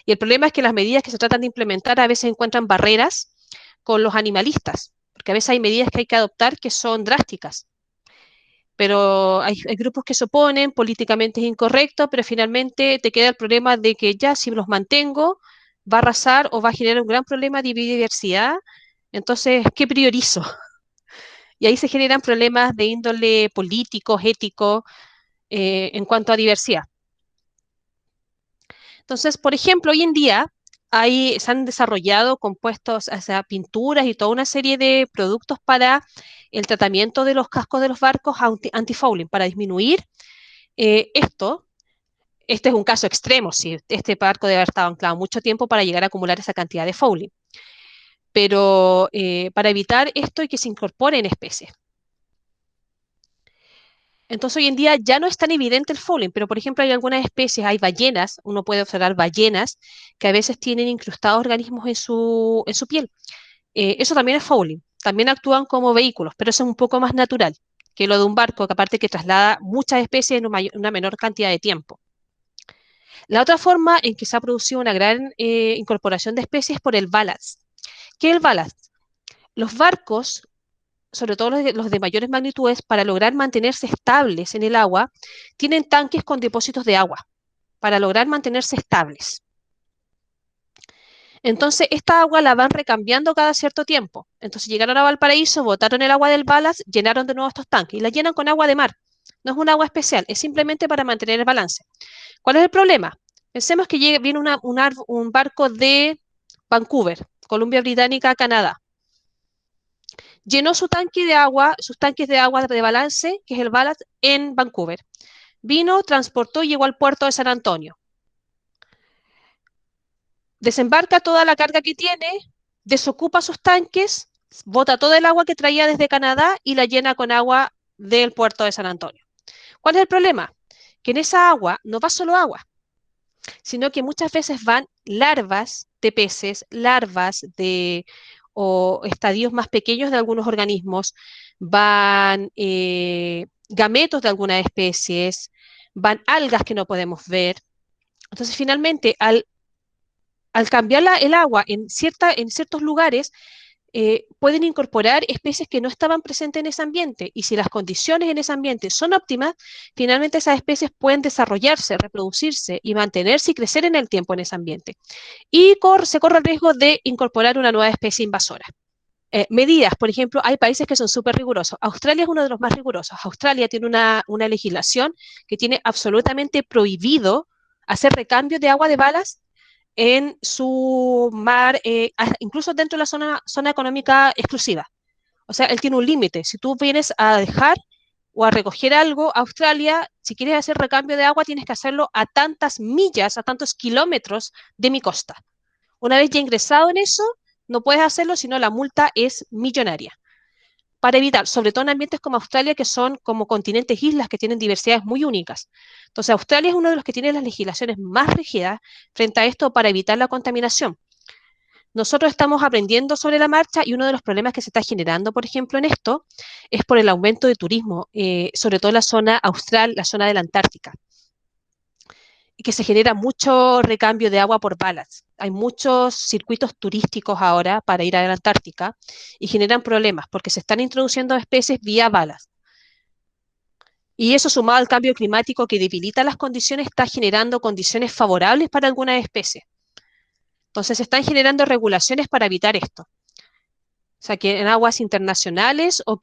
Y el problema es que las medidas que se tratan de implementar a veces encuentran barreras con los animalistas, porque a veces hay medidas que hay que adoptar que son drásticas. pero hay grupos que se oponen, políticamente es incorrecto, pero finalmente te queda el problema de que ya si los mantengo, va a arrasar o va a generar un gran problema de biodiversidad. Entonces, ¿qué priorizo? Y ahí se generan problemas de índole políticos, éticos, en cuanto a diversidad. Entonces, por ejemplo, hoy en día se han desarrollado compuestos, o sea, pinturas y toda una serie de productos para el tratamiento de los cascos de los barcos anti-fouling, para disminuir esto. Este es un caso extremo, si este barco debe haber estado anclado mucho tiempo para llegar a acumular esa cantidad de fouling. Pero para evitar esto y que se incorporen especies. Entonces hoy en día ya no es tan evidente el fouling, pero por ejemplo hay algunas especies, hay ballenas, uno puede observar ballenas que a veces tienen incrustados organismos en su piel. Eso también es fouling. También actúan como vehículos, pero eso es un poco más natural que lo de un barco, que aparte que traslada muchas especies en una menor cantidad de tiempo. La otra forma en que se ha producido una gran incorporación de especies es por el ballast. ¿Qué es el ballast? Los barcos, sobre todo los de mayores magnitudes, para lograr mantenerse estables en el agua, tienen tanques con depósitos de agua para lograr mantenerse estables. Entonces, esta agua la van recambiando cada cierto tiempo. Entonces, llegaron a Valparaíso, botaron el agua del ballast, llenaron de nuevo estos tanques y la llenan con agua de mar. No es un agua especial, es simplemente para mantener el balance. ¿Cuál es el problema? Pensemos que viene un barco de Vancouver, Columbia Británica, Canadá. Llenó sus tanques de agua de balance, que es el ballast, en Vancouver. Vino, transportó y llegó al puerto de San Antonio. Desembarca toda la carga que tiene, desocupa sus tanques, bota todo el agua que traía desde Canadá y la llena con agua del puerto de San Antonio. ¿Cuál es el problema? Que en esa agua no va solo agua, sino que muchas veces van larvas de peces, o estadios más pequeños de algunos organismos, van gametos de algunas especies, van algas que no podemos ver. Entonces, finalmente, al cambiar el agua en ciertos lugares, pueden incorporar especies que no estaban presentes en ese ambiente. Y si las condiciones en ese ambiente son óptimas, finalmente esas especies pueden desarrollarse, reproducirse y mantenerse y crecer en el tiempo en ese ambiente. Y se corre el riesgo de incorporar una nueva especie invasora. Medidas, por ejemplo, hay países que son súper rigurosos. Australia es uno de los más rigurosos. Australia tiene una legislación que tiene absolutamente prohibido hacer recambio de agua de balas en su mar, incluso dentro de la zona económica exclusiva. O sea, él tiene un límite. Si tú vienes a dejar o a recoger algo, Australia, si quieres hacer recambio de agua, tienes que hacerlo a tantas millas, a tantos kilómetros de mi costa. Una vez ya ingresado en eso, no puedes hacerlo, sino la multa es millonaria. Para evitar, sobre todo en ambientes como Australia, que son como continentes islas que tienen diversidades muy únicas. Entonces, Australia es uno de los que tiene las legislaciones más rígidas frente a esto para evitar la contaminación. Nosotros estamos aprendiendo sobre la marcha y uno de los problemas que se está generando, por ejemplo, en esto, es por el aumento de turismo, sobre todo en la zona austral, la zona de la Antártica, y que se genera mucho recambio de agua por balas. Hay muchos circuitos turísticos ahora para ir a la Antártica y generan problemas porque se están introduciendo especies vía balas. Y eso sumado al cambio climático que debilita las condiciones está generando condiciones favorables para algunas especies. Entonces se están generando regulaciones para evitar esto. O sea, que en aguas internacionales o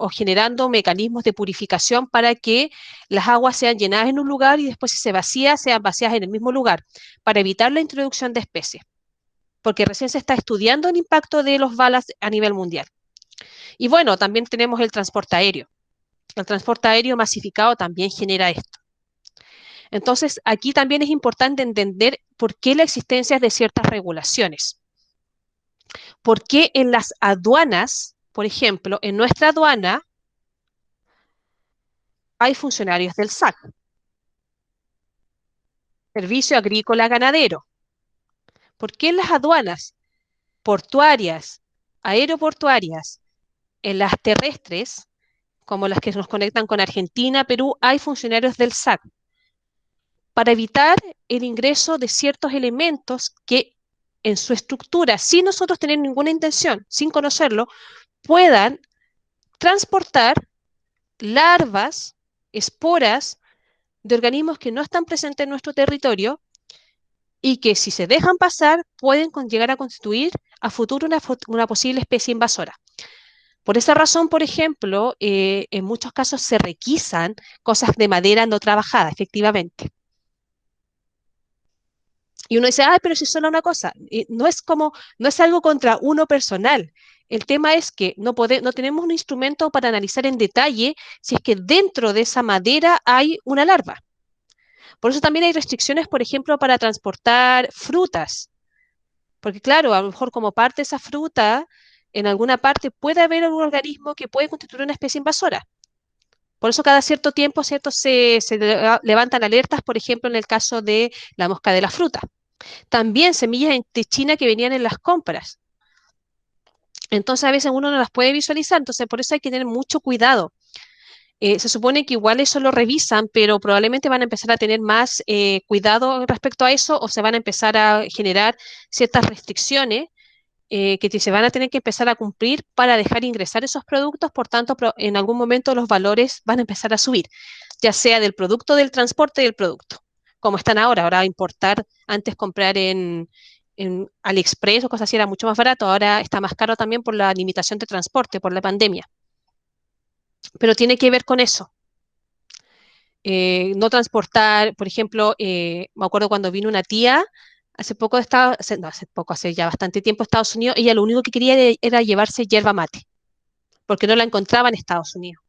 generando mecanismos de purificación para que las aguas sean llenadas en un lugar y después si se vacía, sean vaciadas en el mismo lugar, para evitar la introducción de especies. Porque recién se está estudiando el impacto de los balas a nivel mundial. Y bueno, también tenemos el transporte aéreo. El transporte aéreo masificado también genera esto. Entonces, aquí también es importante entender por qué la existencia de ciertas regulaciones. ¿Por qué en las aduanas, por ejemplo, en nuestra aduana hay funcionarios del SAC, Servicio Agrícola Ganadero? ¿Por qué en las aduanas portuarias, aeroportuarias, en las terrestres, como las que nos conectan con Argentina, Perú, hay funcionarios del SAC? Para evitar el ingreso de ciertos elementos que en su estructura, sin nosotros tener ninguna intención, sin conocerlo, puedan transportar larvas, esporas de organismos que no están presentes en nuestro territorio y que si se dejan pasar pueden llegar a constituir a futuro una posible especie invasora. Por esa razón, por ejemplo, en muchos casos se requisan cosas de madera no trabajada, efectivamente. Y uno dice, ah, pero si es solo una cosa, no es como, no es algo contra uno personal. El tema es que no tenemos un instrumento para analizar en detalle si es que dentro de esa madera hay una larva. Por eso también hay restricciones, por ejemplo, para transportar frutas. Porque claro, a lo mejor como parte de esa fruta, en alguna parte puede haber algún organismo que puede constituir una especie invasora. Por eso cada cierto tiempo, ¿cierto? Levantan alertas, por ejemplo, en el caso de la mosca de la fruta. También semillas de China que venían en las compras. Entonces a veces uno no las puede visualizar, entonces por eso hay que tener mucho cuidado. Se supone que igual eso lo revisan, pero probablemente van a empezar a tener más cuidado respecto a eso o se van a empezar a generar ciertas restricciones que se van a tener que empezar a cumplir para dejar ingresar esos productos, por tanto, en algún momento los valores van a empezar a subir, ya sea del producto, del transporte del producto, como están ahora. Ahora importar, antes comprar en AliExpress o cosas así era mucho más barato, ahora está más caro también por la limitación de transporte, por la pandemia. Pero tiene que ver con eso. No transportar, por ejemplo, me acuerdo cuando vino una tía hace poco de no, hace poco, hace ya bastante tiempo a Estados Unidos, ella lo único que quería era llevarse yerba mate, porque no la encontraba en Estados Unidos.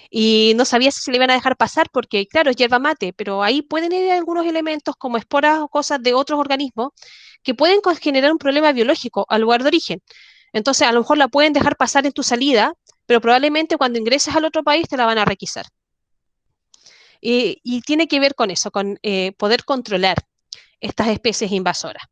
Y no sabía si se le iban a dejar pasar, porque claro, es yerba mate, pero ahí pueden ir algunos elementos como esporas o cosas de otros organismos que pueden generar un problema biológico al lugar de origen. Entonces, a lo mejor la pueden dejar pasar en tu salida, pero probablemente cuando ingreses al otro país te la van a requisar. Y tiene que ver con eso, con poder controlar estas especies invasoras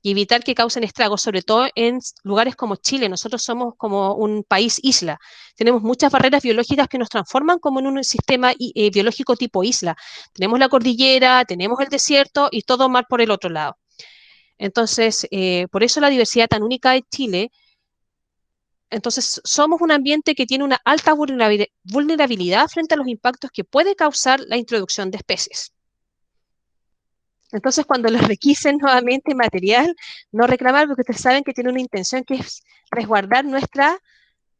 y evitar que causen estragos, sobre todo en lugares como Chile. Nosotros somos como un país isla. Tenemos muchas barreras biológicas que nos transforman como en un sistema biológico tipo isla. Tenemos la cordillera, tenemos el desierto y todo mar por el otro lado. Entonces, por eso la diversidad tan única de Chile. Entonces, somos un ambiente que tiene una alta vulnerabilidad frente a los impactos que puede causar la introducción de especies. Entonces, cuando les requisen nuevamente material, no reclamar porque ustedes saben que tiene una intención que es resguardar nuestra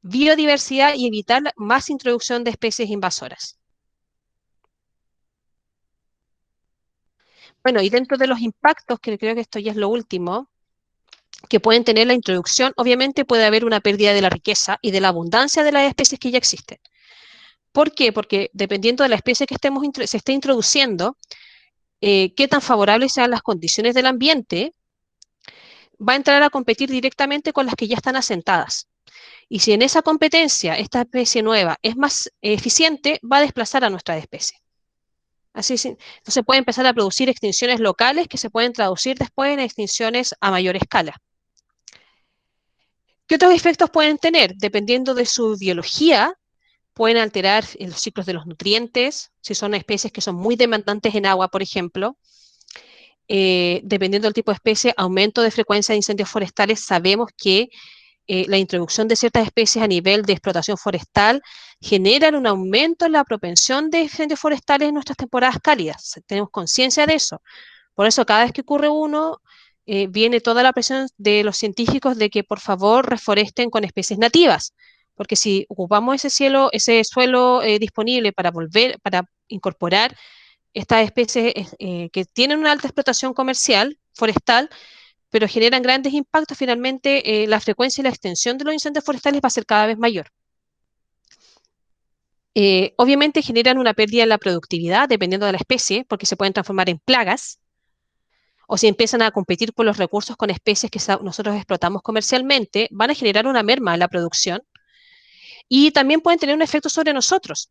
biodiversidad y evitar más introducción de especies invasoras. Bueno, y dentro de los impactos, que creo que esto ya es lo último, que pueden tener la introducción, obviamente puede haber una pérdida de la riqueza y de la abundancia de las especies que ya existen. ¿Por qué? Porque dependiendo de la especie que se esté introduciendo, qué tan favorables sean las condiciones del ambiente, va a entrar a competir directamente con las que ya están asentadas. Y si en esa competencia esta especie nueva es más eficiente, va a desplazar a nuestra especie. Así es. Entonces puede empezar a producir extinciones locales que se pueden traducir después en extinciones a mayor escala. ¿Qué otros efectos pueden tener? Dependiendo de su biología, pueden alterar los ciclos de los nutrientes, si son especies que son muy demandantes en agua, por ejemplo. Dependiendo del tipo de especie, aumento de frecuencia de incendios forestales. Sabemos que la introducción de ciertas especies a nivel de explotación forestal generan un aumento en la propensión de incendios forestales en nuestras temporadas cálidas. Tenemos conciencia de eso. Por eso cada vez que ocurre uno, viene toda la presión de los científicos de que por favor reforesten con especies nativas, porque si ocupamos ese suelo disponible para incorporar estas especies que tienen una alta explotación comercial, forestal, pero generan grandes impactos, finalmente la frecuencia y la extensión de los incendios forestales va a ser cada vez mayor. Obviamente generan una pérdida en la productividad dependiendo de la especie, porque se pueden transformar en plagas, o si empiezan a competir por los recursos con especies que nosotros explotamos comercialmente, van a generar una merma en la producción y también pueden tener un efecto sobre nosotros,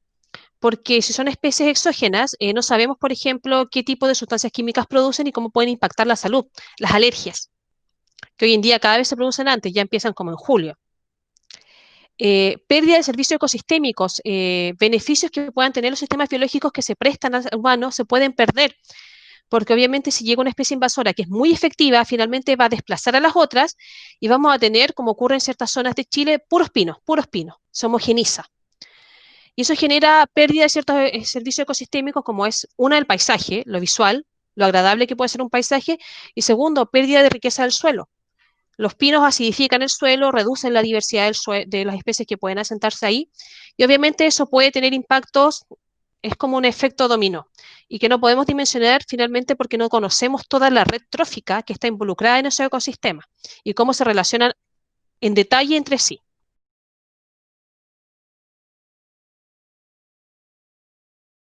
porque si son especies exógenas, no sabemos, por ejemplo, qué tipo de sustancias químicas producen y cómo pueden impactar la salud, las alergias, que hoy en día cada vez se producen antes, ya empiezan como en julio. Pérdida de servicios ecosistémicos, beneficios que puedan tener los sistemas biológicos que se prestan a humanos se pueden perder, porque obviamente si llega una especie invasora que es muy efectiva, finalmente va a desplazar a las otras y vamos a tener, como ocurre en ciertas zonas de Chile, puros pinos, se homogeniza. Y eso genera pérdida de ciertos servicios ecosistémicos, como es, una, el paisaje, lo visual, lo agradable que puede ser un paisaje, y segundo, pérdida de riqueza del suelo. Los pinos acidifican el suelo, reducen la diversidad de las especies que pueden asentarse ahí, y obviamente eso puede tener impactos, es como un efecto dominó, y que no podemos dimensionar finalmente porque no conocemos toda la red trófica que está involucrada en ese ecosistema y cómo se relacionan en detalle entre sí.